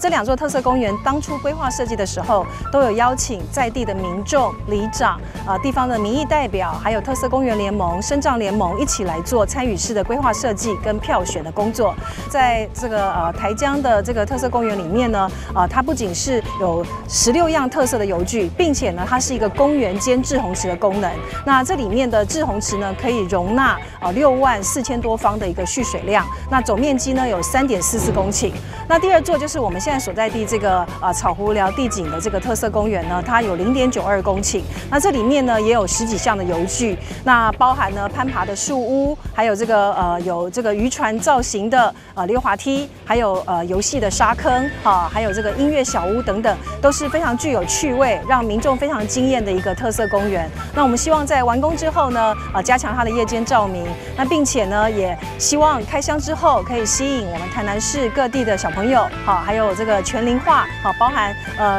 这2座特色公园当初规划设计的时候，都有邀请在地的民众、里长、地方的民意代表，还有特色公园联盟、身障联盟一起来做参与式的规划设计跟票选的工作。在这个台江的这个特色公园里面呢，它不仅是有16样特色的游具，并且呢，它是一个公园兼滞洪池的功能。那这里面的滞洪池呢，可以容纳64000多方的一个蓄水量，那总面积呢有3.44公顷。那第2座就是我们现在所在地这个草湖寮地景的这个特色公园呢，它有0.92公顷。那这里面呢也有10几项的游具，那包含呢攀爬的树屋，还有这个有这个渔船造型的溜滑梯，还有游戏的沙坑还有这个音乐小屋等等，都是非常具有趣味，让民众非常惊艳的一个特色公园。那我们希望在完工之后呢，加强它的夜间照明，那并且呢也希望开箱之后可以吸引我们台南市各地的小朋友，还有这个全龄化，包含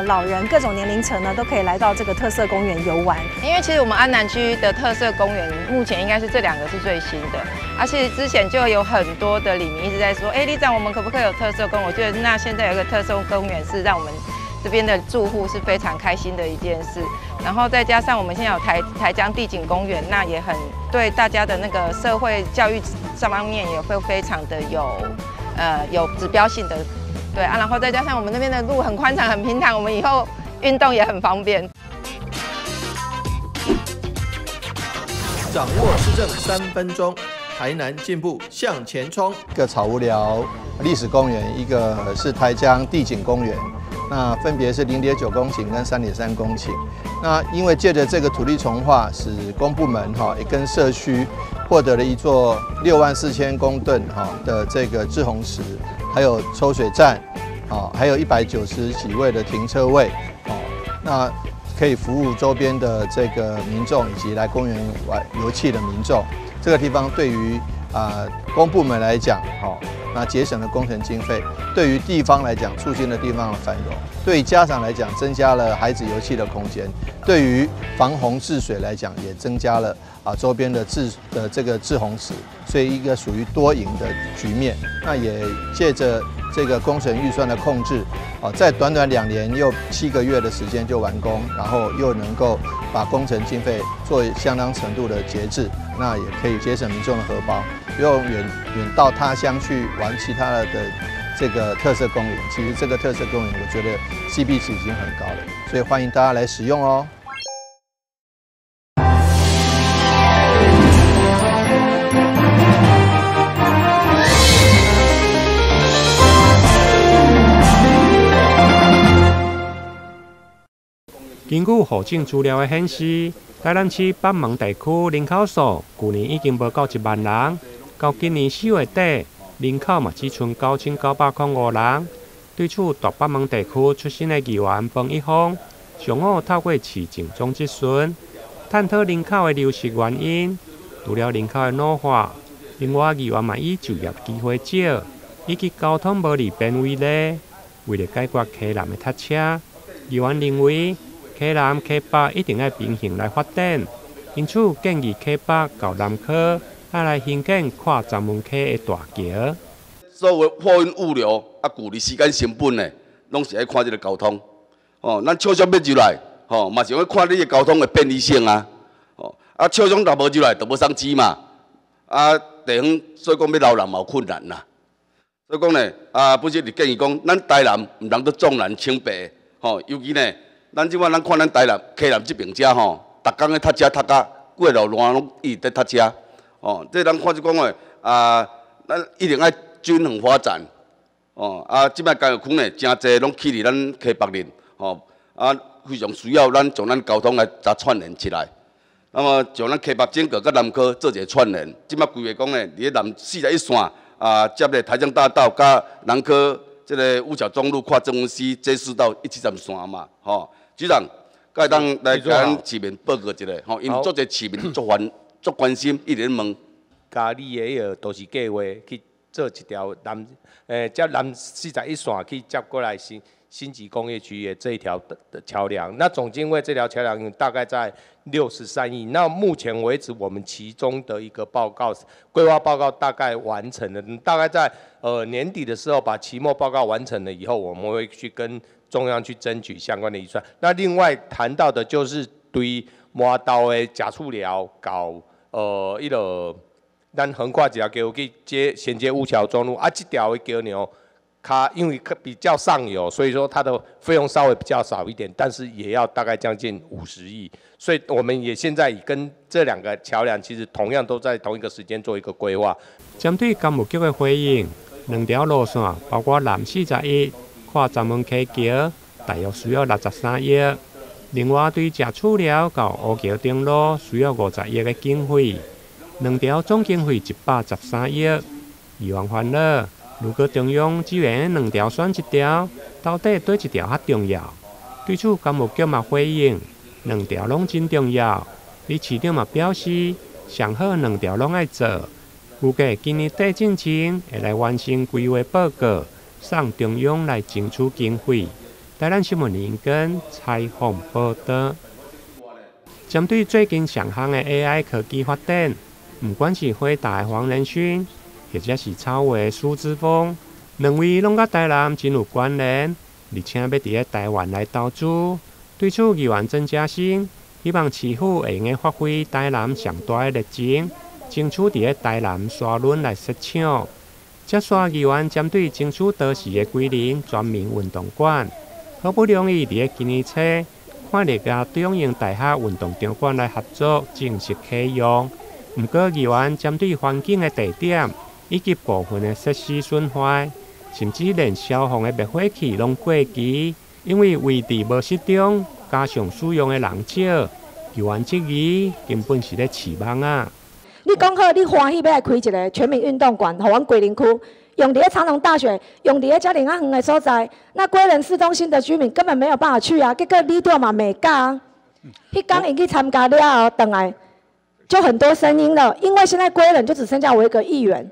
老人各种年龄层呢，都可以来到这个特色公园游玩。因为其实我们安南区的特色公园目前应该是这2个是最新的，而且之前就有很多的里民一直在说，里长我们可不可以有特色公园？我觉得那现在有一个特色公园是让我们这边的住户是非常开心的一件事。然后再加上我们现在有台江地景公园，那也很对大家的那个社会教育上方面也会非常的有指标性的，对啊。然后再加上我们那边的路很宽敞、很平坦，我们以后运动也很方便。掌握市政3分钟，台南进步向前冲。一个草湖寮历史公园，一个是台江地景公园，那分别是0.9公顷跟3.3公顷。那因为借着这个土地重划，使公部门也跟社区获得了一座64000公吨的这个滞洪池，还有抽水站，还有190几位的停车位，那可以服务周边的这个民众以及来公园玩游憩的民众。这个地方对于公部门来讲，那节省了工程经费；对于地方来讲，促进了地方的繁荣；对于家长来讲，增加了孩子游憩的空间；对于防洪治水来讲，也增加了周边的这个滞洪池，所以一个属于多赢的局面。那也借着这个工程预算的控制，在短短2年又7个月的时间就完工，然后又能够把工程经费做相当程度的节制，那也可以节省民众的荷包，不用远到他乡去玩其他的这个特色公园。其实这个特色公园，我觉得 CP 值已经很高了，所以欢迎大家来使用哦。根据户政资料的显示，台南市北门地区人口数去年已经无到1万人，到今年4月底，人口嘛只剩9905人。对此，大北门地区出身的议员彭一峰上午透过市政总质询，探讨人口的流失原因。除了人口的老化，另外议员嘛以就业机会少以及交通无利便为例，为了解决溪南的塞车，议员认为溪南、溪北一定要平衡来发展，因此建议溪北到南科要来兴建跨闸门溪的大桥。所有货运物流距离时间成本呢，拢是爱看这个交通。咱厂商要入来，嘛是要看你的交通的便利性啊。厂商若无入来，就无商机嘛。地方所以讲要留人嘛有困难啦。所以讲呢，本身就建议讲，咱台南唔通都重南轻北，尤其呢。咱即摆咱看咱台南、溪南这边遮逐工咧读车读甲过路路拢一直在读车，这咱看就讲诶，咱一定爱均衡发展，即摆工业区呢真侪拢起伫咱溪北林，非常需要咱将咱交通来再串联起来。那么将咱溪北整个甲南科做一个串联，即摆规划讲呢，伫咧南41线接咧台江大道甲南科这个五桥中路跨正文溪这4道173线嘛，局长，该当来甲咱市民报告一下，因为足侪市民足关心，一直问。家己的迄个都市计划去做一条接南41线去接过来新集工业区的这一条的桥梁。那总经费这条桥梁大概在63亿。那目前为止，我们其中的一个报告规划报告大概完成了，大概在年底的时候把期末报告完成了以后，我们会去跟中央去争取相关的预算。那另外谈到的就是对磨刀的假处寮搞迄个咱横跨一条桥去衔接乌桥中路啊，这条的桥呢，它因为比较上游，所以说它的费用稍微比较少一点，但是也要大概将近50亿，所以我们也现在跟这2个桥梁其实同样都在同一个时间做一个规划。针对工务局的回应，2条路线包括南41跨闸门溪桥，大约需要63亿。另外，对假处寮到乌桥顶路需要50亿的经费，2条总经费113亿。议员烦恼，如果中央只愿2条选1条，到底对1条较重要？对此，工务局嘛回应，2条拢真重要。李市长嘛表示，上好2条拢爱做，预计今年底之前会来完成规划报告，送中央来争取经费。台南新闻联跟采访报道，针对最近上行的 AI 科技发展，不管是辉达的黄仁勋，或者是草画的苏之峰，2位拢甲台南真有关联，而且要伫台湾来投资。对此，议员曾嘉欣希望市府会用发挥台南上大的热情，争取伫台南沙轮来设厂。接续议员针对争取都市的归零全民运动馆。好不容易伫今年初，看到甲中英大学运动场馆来合作正式启用。不过，议员针对环境的地点以及部分的设施损坏，甚至连消防的灭火器拢过期，因为位置无适中，加上使用的人少，议员质疑根本是咧饲梦啊！你讲好，你欢喜要来开一个全民运动馆，互阮桂林区。用伫长隆大学，用伫遮尔啊远的所在，那归仁市中心的居民根本没有办法去啊。结果你着嘛袂教，迄天伊去参加了后，回来就很多声音了。因为现在归仁就只剩下我一个议员，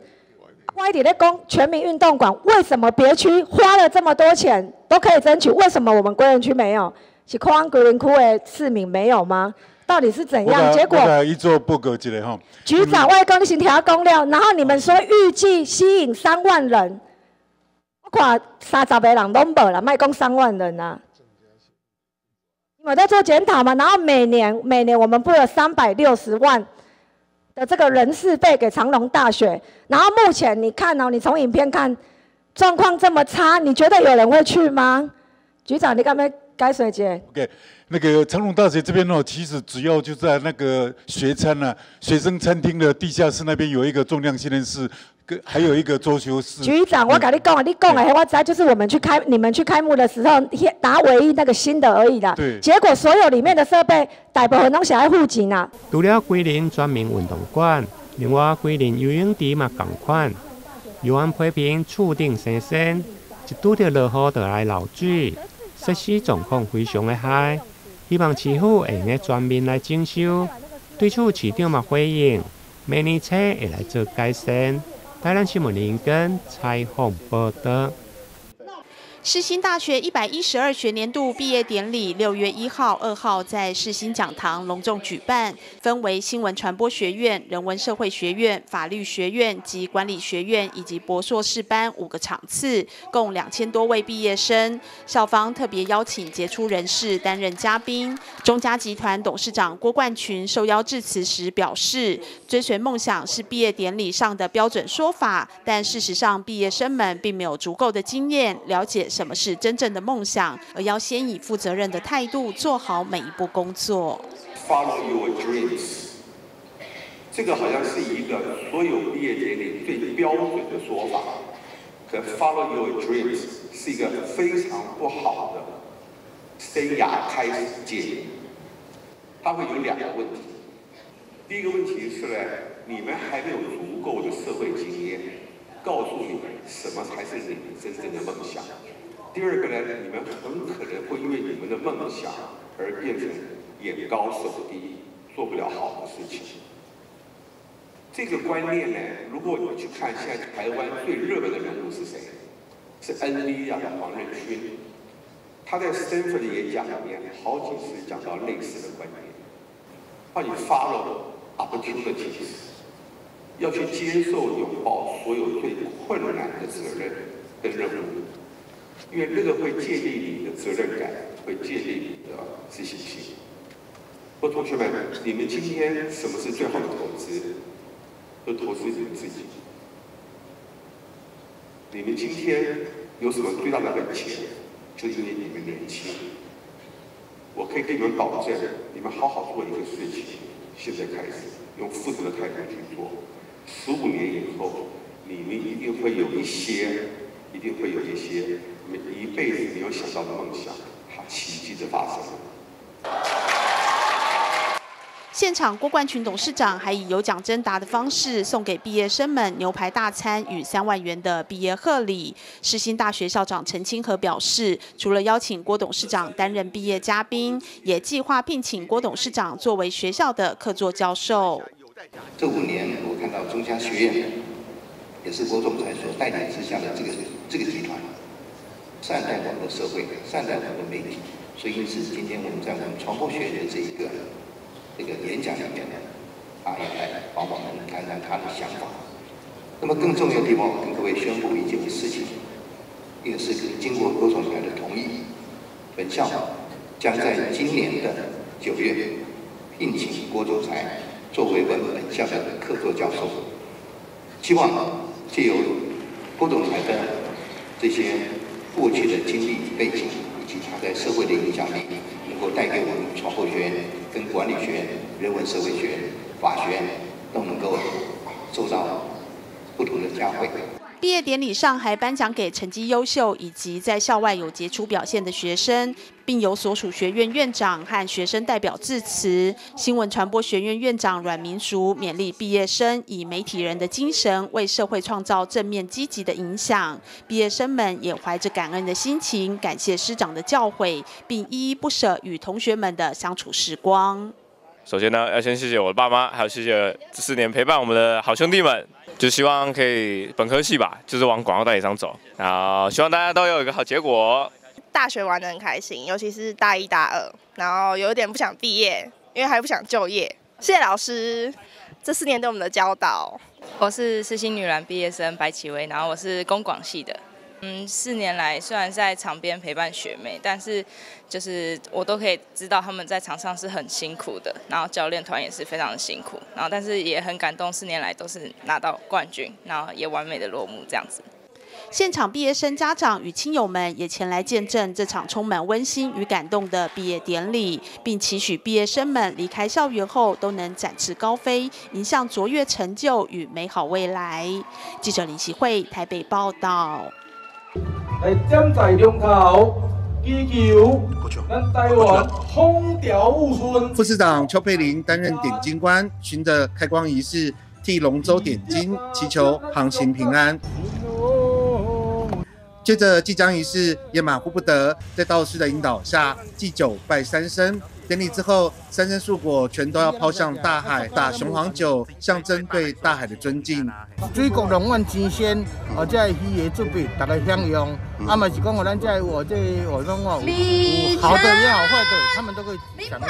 我一直在讲全民运动馆，为什么别区花了这么多钱都可以争取，为什么我们归仁区没有？是看桂林区的市民没有吗？到底是怎样？结果一做报告一个哈。局长，我讲你先听我讲了，然后你们说预计吸引3万人，我看30个人拢无啦，莫讲3万人啊。你们在做检讨嘛？然后每年我们付了360万的这个人事费给长隆大学，然后目前你看哦，你从影片看状况这么差，你觉得有人会去吗？局长，你敢不该水姐 ？OK。那个长隆大学这边哦，其实主要就在那个学餐啊、学生餐厅的地下室那边有一个重量训练室，还有一个桌球室。局长，我跟你讲啊，你讲的我知，就是你们去开幕的时候，拿唯一那个新的而已啦。对。结果所有里面的设备，大部分拢是爱付钱啦。除了桂林全民运动馆，另外桂林游泳池嘛同款。游玩批评厝顶生生，一拄着落雨就来漏水，设施状况非常的歹。希望市府会用全面来整修。对此，市长嘛回应，明年初会来做改善。台南新闻联跟采访报道。世新大学112学年度毕业典礼6月1号、2号在世新讲堂隆重举办，分为新闻传播学院、人文社会学院、法律学院及管理学院以及博硕士班5个场次，共2000多位毕业生。校方特别邀请杰出人士担任嘉宾。中嘉集团董事长郭冠群受邀致辞时表示，追随梦想是毕业典礼上的标准说法，但事实上毕业生们并没有足够的经验了解什么是真正的梦想，而要先以负责任的态度做好每一步工作。Follow your dreams， 这个好像是一个所有毕业典礼最标准的说法，可 Follow your dreams 是一个非常不好的生涯开始建议。它会有2个问题。第一个问题是呢，你们还没有足够的社会经验，告诉你们什么才是你们真正的梦想。第二个呢，你们很可能会因为你们的梦想而变成眼高手低，做不了好的事情。这个观念呢，如果你去看现在台湾最热门的人物是谁？是 NVIDIA 的黄仁勋。他在 Stanford 的演讲里面好几次讲到类似的观念，让你 follow opportunities， 要去接受拥抱所有最困难的责任跟任务，因为那个会建立你的责任感，会建立你的自信心。同学们，你们今天什么是最好的投资？就投资你们自己。你们今天有什么最大的本钱？就是因为你们年轻。我可以跟你们保证，你们好好做一个事情，现在开始用负责的态度去做，15年以后，你们一定会有一些你们一辈子没有想到的梦想，它奇迹的发生。现场，郭冠群董事长还以有奖征答的方式送给毕业生们牛排大餐与3万元的毕业贺礼。世新大学校长陈清和表示，除了邀请郭董事长担任毕业嘉宾，也计划聘请郭董事长作为学校的客座教授。这5年，我看到中嘉学院也是郭总裁所带领之下的这个集团，善待我们的社会，善待我们的媒体。所以因此，今天我们在我们传播学院的这个演讲里面呢，他也来帮我们谈谈他的想法。那么更重要的地方，我跟各位宣布一件事情，一个是经过郭总裁的同意，本校将在今年的9月聘请郭总裁作为本校的客座教授，希望借由郭总裁的这些过去的经历背景以及他在社会的影响力，能够带给我们传播学院、跟管理学院、人文社会学院、法学院都能够受到不同的嘉惠。毕业典礼上还颁奖给成绩优秀以及在校外有杰出表现的学生，并由所属学院院长和学生代表致辞。新闻传播学院院长阮明淑勉励毕业生以媒体人的精神为社会创造正面积极的影响。毕业生们也怀着感恩的心情，感谢师长的教诲，并依依不舍与同学们的相处时光。首先呢，要先谢谢我的爸妈，还有谢谢这4年陪伴我们的好兄弟们。就希望可以本科系吧，就是往广告代理商走，然后希望大家都有一个好结果。大学玩得很开心，尤其是大1、大2，然后有点不想毕业，因为还不想就业。谢谢老师这4年对我们的教导。我是世新女篮毕业生白启薇，然后我是公广系的。4年来虽然在场边陪伴学妹，但是就是我都可以知道他们在场上是很辛苦的，然后教练团也是非常的辛苦，然后但是也很感动，4年来都是拿到冠军，然后也完美的落幕这样子。现场毕业生家长与亲友们也前来见证这场充满温馨与感动的毕业典礼，并期许毕业生们离开校园后都能展翅高飞，迎向卓越成就与美好未来。记者林习慧台北报道。来站在龙头，祈求咱台湾风调雨顺。副市长邱佩玲担任点金官，循着开光仪式替龙舟点金，祈求航行平安。接着祭江仪式也马虎不得，在道士的引导下祭酒拜三牲。典礼之后，三牲树果全都要抛向大海，打雄黄酒，象征对大海的尊敬。水国龙阮真鲜，这鱼的准备大家享用，嘛是讲咱这我讲有好的也好坏的，他们都可以享用，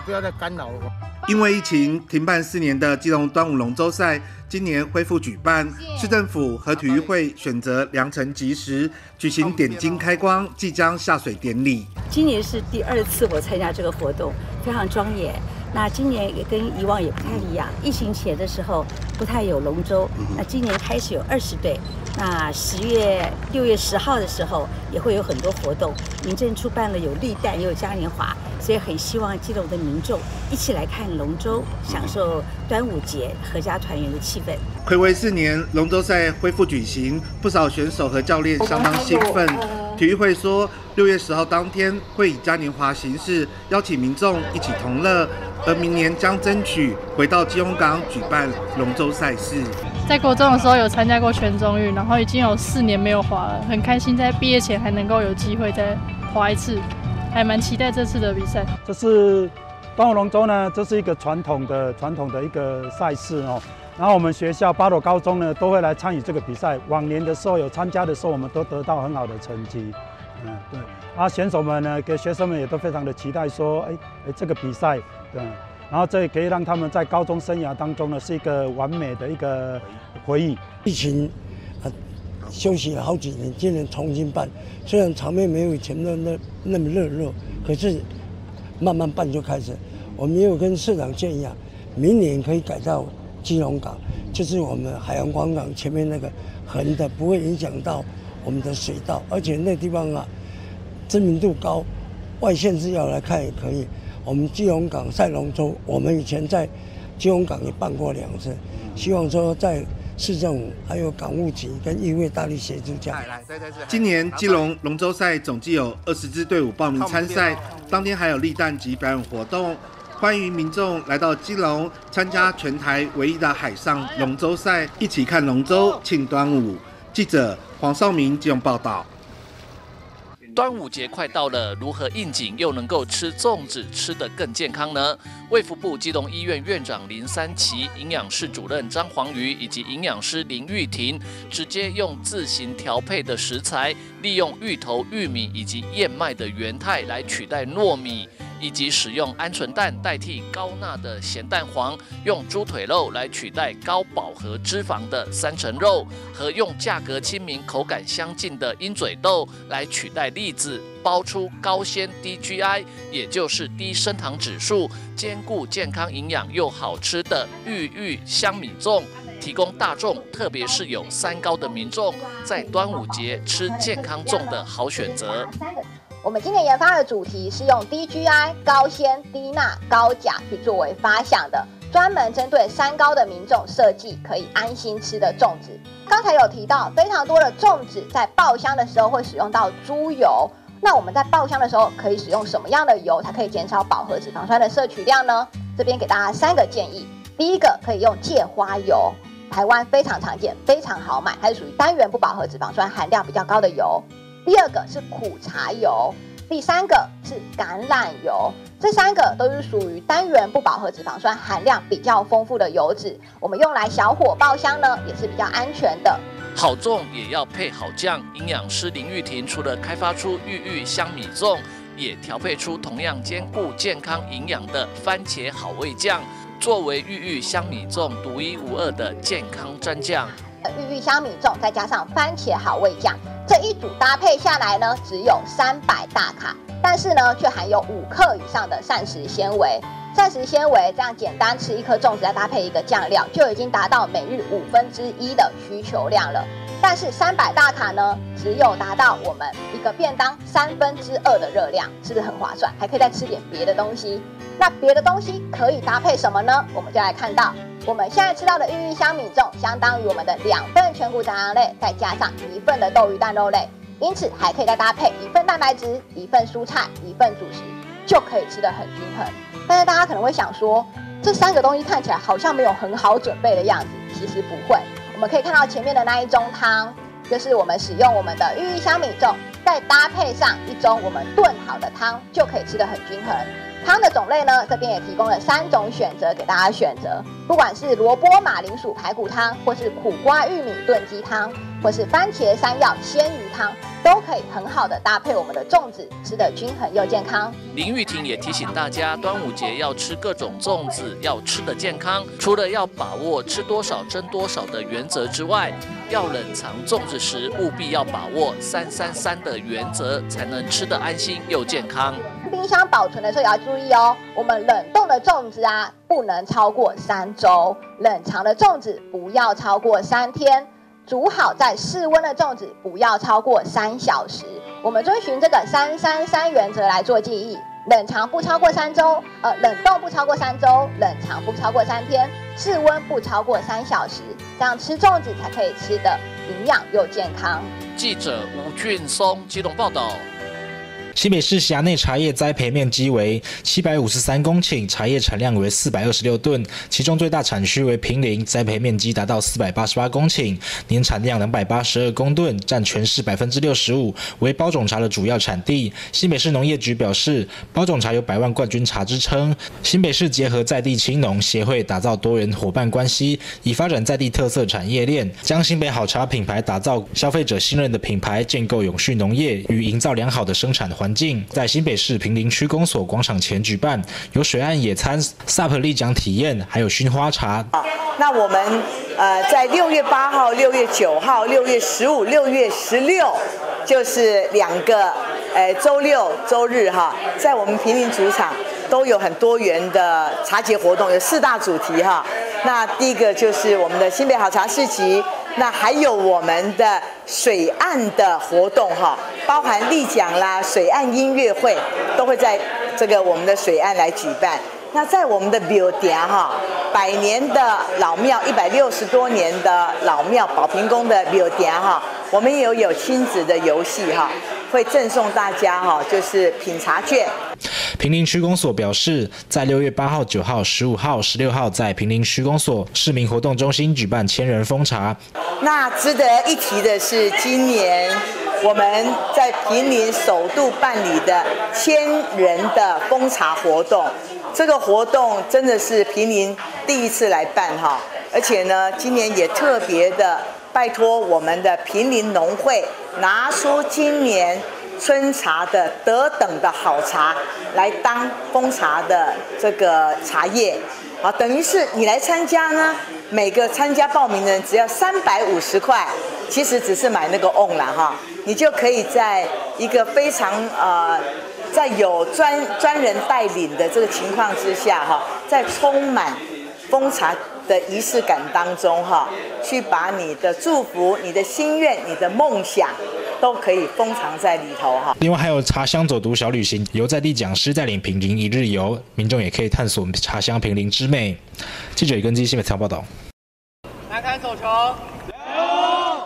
不要再干扰我。因为疫情停办4年的基隆端午龙舟赛，今年恢复举办，市政府和体育会选择良辰吉时举行点睛开光、即将下水典礼。今年是第2次我参加这个活动，非常庄严。那今年也跟以往也不太一样，疫情前的时候不太有龙舟，那今年开始有20队。那6月10号的时候也会有很多活动，民政处办了有立蛋也有嘉年华，所以很希望基隆的民众一起来看龙舟，享受端午节合家团圆的气氛。睽违4年，龙舟赛恢复举行，不少选手和教练相当兴奋。体育会说，6月10号当天会以嘉年华形式邀请民众一起同乐，而明年将争取回到基隆港举办龙舟赛事。在国中的时候有参加过全中运，然后已经有4年没有滑了，很开心在毕业前还能够有机会再滑一次，还蛮期待这次的比赛。这是端午龙舟呢，这是一个传统的一个赛事哦。然后我们学校八斗高中呢都会来参与这个比赛。往年的时候有参加的时候，我们都得到很好的成绩。对。啊，选手们呢，给学生们也都非常的期待，说，这个比赛，对。然后这也可以让他们在高中生涯当中呢，是一个完美的一个回忆。疫情休息了好几年，今年重新办，虽然场面没有以前那么热，可是慢慢办就开始。我们也有跟市长建议啊，明年可以改到基隆港，就是我们海洋广场前面那个横的，不会影响到我们的水道，而且那地方啊知名度高，外县市要来看也可以。我们基隆港赛龙舟，我们以前在基隆港也办过2次，希望说在市政府还有港务局跟议会大力协助这样。今年基隆龙舟赛总计有20支队伍报名参赛，当天还有立弹及表演活动。欢迎民众来到基隆参加全台唯一的海上龙舟赛，一起看龙舟庆端午。记者黄少明基隆报道。端午节快到了，如何应景又能够吃粽子吃得更健康呢？卫福部基隆医院院长林三奇、营养室主任张黄瑜以及营养师林玉婷，直接用自行调配的食材，利用芋头、玉米以及燕麦的原态来取代糯米，以及使用鹌鹑蛋代替高钠的咸蛋黄，用猪腿肉来取代高饱和脂肪的3层肉，和用价格亲民、口感相近的鹰嘴豆来取代栗子，包出高纤低 GI， 也就是低升糖指数，兼顾健康营养又好吃的玉香米粽，提供大众，特别是有3高的民众，在端午节吃健康粽的好选择。我们今年研发的主题是用低 GI、高纤、低钠、高钾去作为发想的，专门针对3高的民众设计可以安心吃的粽子。刚才有提到，非常多的粽子在爆香的时候会使用到猪油。那我们在爆香的时候可以使用什么样的油才可以减少饱和脂肪酸的摄取量呢？这边给大家3个建议。第一个可以用芥花油，台湾非常常见，非常好买，它是属于单元不饱和脂肪酸含量比较高的油。第2个是苦茶油，第3个是橄榄油，这3个都是属于单元不饱和脂肪酸含量比较丰富的油脂，我们用来小火爆香呢也是比较安全的。好粽也要配好酱，营养师林玉婷除了开发出玉香米粽，也调配出同样兼顾健康营养的番茄好味酱，作为玉香米粽独一无二的健康蘸酱。玉香米粽再加上番茄好味酱，这一组搭配下来呢，只有300大卡，但是呢，却含有5克以上的膳食纤维。膳食纤维这样简单吃1颗粽子，再搭配一个酱料，就已经达到每日1/5的需求量了。但是300大卡呢，只有达到我们一个便当2/3的热量，是不是很划算？还可以再吃点别的东西。那别的东西可以搭配什么呢？我们就来看到，我们现在吃到的玉香米粽，相当于我们的2份全谷杂粮类，再加上1份的豆鱼蛋肉类，因此还可以再搭配1份蛋白质、1份蔬菜、1份主食，就可以吃得很均衡。但是大家可能会想说，这3个东西看起来好像没有很好准备的样子，其实不会。我们可以看到前面的那1盅汤，就是我们使用我们的玉香米粽，再搭配上1盅我们炖好的汤，就可以吃得很均衡。汤的种类呢，这边也提供了3种选择给大家选择，不管是萝卜马铃薯排骨汤，或是苦瓜玉米炖鸡汤，或是番茄山药鲜鱼汤，都可以很好的搭配我们的粽子，吃得均衡又健康。林玉婷也提醒大家，端午节要吃各种粽子，要吃得健康，除了要把握吃多少蒸多少的原则之外，要冷藏粽子时务必要把握333的原则，才能吃得安心又健康。冰箱保存的时候也要注意哦，我们冷冻的粽子啊，不能超过3周；冷藏的粽子不要超过3天；煮好在室温的粽子不要超过3小时。我们遵循这个333原则来做记忆：冷藏不超过3周，冷冻不超过3周，冷藏不超过3天，室温不超过3小时，这样吃粽子才可以吃得营养又健康。记者吴俊松基隆报道。新北市辖内茶叶栽培面积为753公顷，茶叶产量为426吨，其中最大产区为坪林，栽培面积达到488公顷，年产量282公吨，占全市65%，为包种茶的主要产地。新北市农业局表示，包种茶有100万冠军茶之称。新北市结合在地青农协会，打造多元伙伴关系，以发展在地特色产业链，将新北好茶品牌打造消费者信任的品牌，建构永续农业与营造良好的生产环境。在新北市坪林区公所广场前举办，有水岸野餐、SUP 立桨体验，还有熏花茶。那我们在6月8号、6月9号、6月15、6月16，就是2个周六、周日哈，在我们坪林主场都有很多元的茶节活动，有4大主题哈。那第一个就是我们的新北好茶市集，那还有我们的水岸的活动哈，包含立桨啦、水岸音乐会，都会在这个我们的水岸来举办。那在我们的庙埕哈，100年的老庙，160多年的老庙保平宫的庙埕哈，我们也有亲子的游戏哈，会赠送大家哈，就是品茶券。坪林区公所表示，在6月8号、9号、15号、16号，在坪林区公所市民活动中心举办千人封茶。那值得一提的是，今年我们在坪林首度办理的1000人的封茶活动。这个活动真的是坪林第一次来办哈，而且呢，今年也特别的拜托我们的坪林农会拿出今年春茶的得等的好茶来当封茶的这个茶叶，啊，等于是你来参加呢，每个参加报名的人只要350块，其实只是买那个瓮啦哈，你就可以在一个非常在有专人带领的这个情况之下哈，在充满封茶的仪式感当中哈，去把你的祝福、你的心愿、你的梦想都可以封藏在里头哈。另外还有茶乡走读小旅行，由在地讲师带领坪林1日游，民众也可以探索茶乡坪林之美。记者李根基新北采访报道。南崁手球。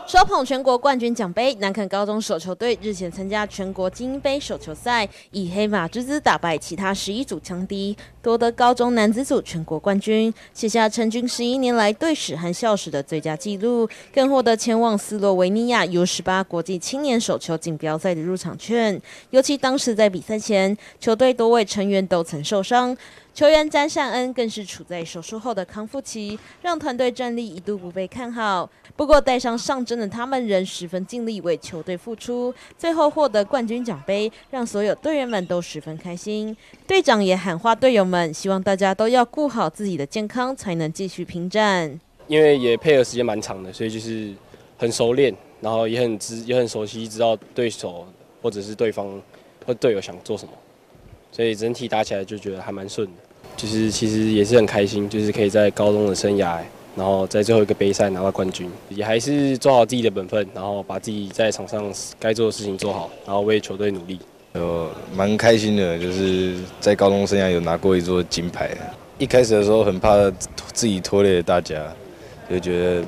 手捧全国冠军奖杯，南崁高中手球队日前参加全国精英杯手球赛，以黑马之姿打败其他11组强敌，夺得高中男子组全国冠军，写下成军11年来队史和校史的最佳纪录，更获得前往斯洛维尼亚 U18 国际青年手球锦标赛的入场券。尤其当时在比赛前，球队多位成员都曾受伤。球员詹善恩更是处在手术后的康复期，让团队战力一度不被看好。不过带上上阵的他们仍十分尽力为球队付出，最后获得冠军奖杯，让所有队员们都十分开心。队长也喊话队友们，希望大家都要顾好自己的健康，才能继续拼战。因为也配合时间蛮长的，所以就是很熟练，然后也很熟悉，知道对手或者是对方或队友想做什么。所以整体打起来就觉得还蛮顺的，就是其实也是很开心，就是可以在高中的生涯，然后在最后一个杯赛拿到冠军，也还是做好自己的本分，然后把自己在场上该做的事情做好，然后为球队努力。蛮开心的，就是在高中生涯有拿过1座金牌。一开始的时候很怕自己拖累了大家，就觉得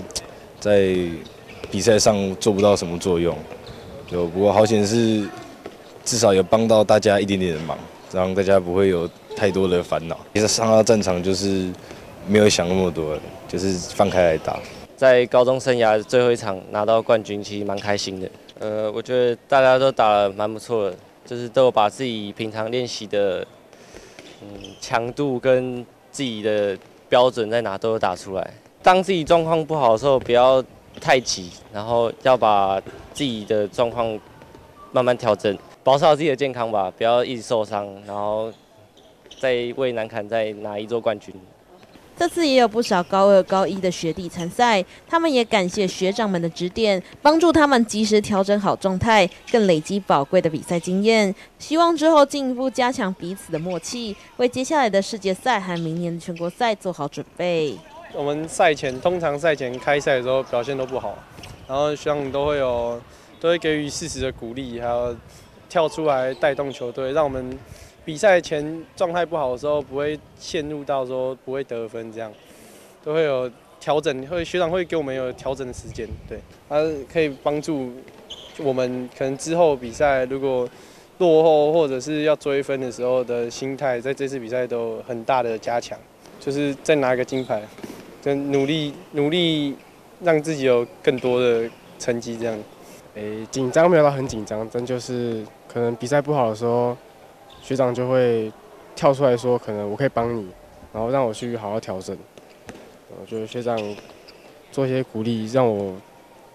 在比赛上做不到什么作用，不过好险是至少有帮到大家一点点的忙。让大家不会有太多的烦恼。其实上到战场就是没有想那么多，就是放开来打。在高中生涯最后一场拿到冠军，其实蛮开心的。我觉得大家都打得蛮不错的，就是都有把自己平常练习的强度跟自己的标准在哪都有打出来。当自己状况不好的时候，不要太急，然后要把自己的状况慢慢调整。保持好自己的健康吧，不要一直受伤，然后再为南崁再拿1座冠军。这次也有不少高2、高1的学弟参赛，他们也感谢学长们的指点，帮助他们及时调整好状态，更累积宝贵的比赛经验。希望之后进一步加强彼此的默契，为接下来的世界赛和明年的全国赛做好准备。我们通常赛前开赛的时候表现都不好，然后学长都会给予适时的鼓励，还有跳出来带动球队，让我们比赛前状态不好的时候不会陷入到说不会得分这样，都会有调整，学长会给我们有调整的时间，对，可以帮助我们可能之后比赛如果落后或者是要追分的时候的心态，在这次比赛都有很大的加强，就是再拿一个金牌，跟努力让自己有更多的成绩这样。紧张没有到很紧张，但就是可能比赛不好的时候，学长就会跳出来说，可能我可以帮你，然后让我去好好调整。我觉得学长做一些鼓励，让我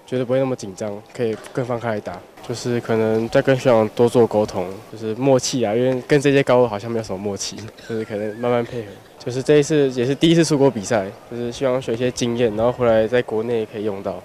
觉得不会那么紧张，可以更放开来打。就是可能再跟学长多做沟通，就是默契啊，因为跟这些高二好像没有什么默契，就是可能慢慢配合。就是这一次也是第一次出国比赛，就是希望学一些经验，然后回来在国内也可以用到。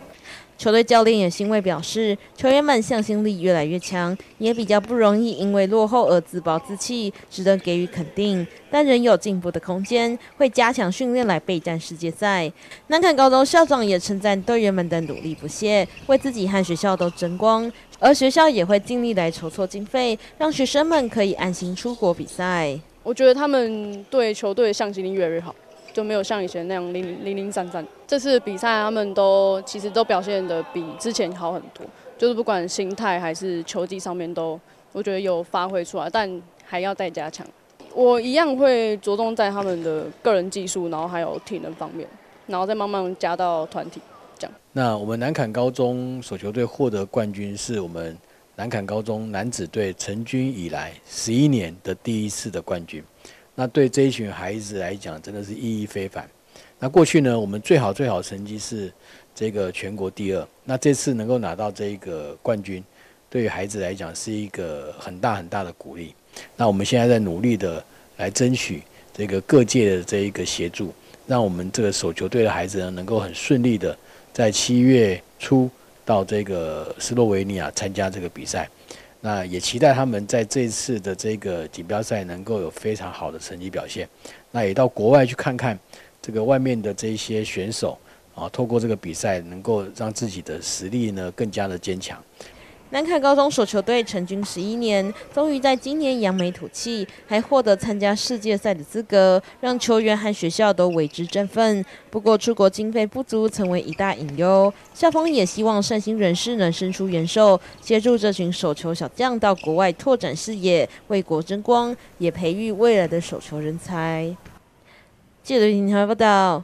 球队教练也欣慰表示，球员们向心力越来越强，也比较不容易因为落后而自暴自弃，值得给予肯定，但仍有进步的空间，会加强训练来备战世界赛。南崁高中校长也称赞队员们的努力不懈，为自己和学校都争光，而学校也会尽力来筹措经费，让学生们可以安心出国比赛。我觉得他们对球队的向心力越来越好。就没有像以前那样零散散。这次比赛他们其实都表现得比之前好很多，就是不管心态还是球技上面都，我觉得有发挥出来，但还要再加强。我一样会着重在他们的个人技术，然后还有体能方面，然后再慢慢加到团体这样。那我们南崁高中手球队获得冠军，是我们南崁高中男子队成军以来11年的第一次的冠军。那对这一群孩子来讲，真的是意义非凡。那过去呢，我们最好成绩是这个全国第2。那这次能够拿到这个冠军，对于孩子来讲是一个很大的鼓励。那我们现在在努力的来争取这个各界的这一个协助，让我们这个手球队的孩子呢，能够很顺利的在7月初到这个斯洛维尼亚参加这个比赛。那也期待他们在这次的这个锦标赛能够有非常好的成绩表现。那也到国外去看看这个外面的这些选手啊，透过这个比赛能够让自己的实力呢更加的坚强。南崁高中手球队成军11年，终于在今年扬眉吐气，还获得参加世界赛的资格，让球员和学校都为之振奋。不过出国经费不足成为一大隐忧，校方也希望善心人士能伸出援手，协助这群手球小将到国外拓展视野，为国争光，也培育未来的手球人才。记者林台报道。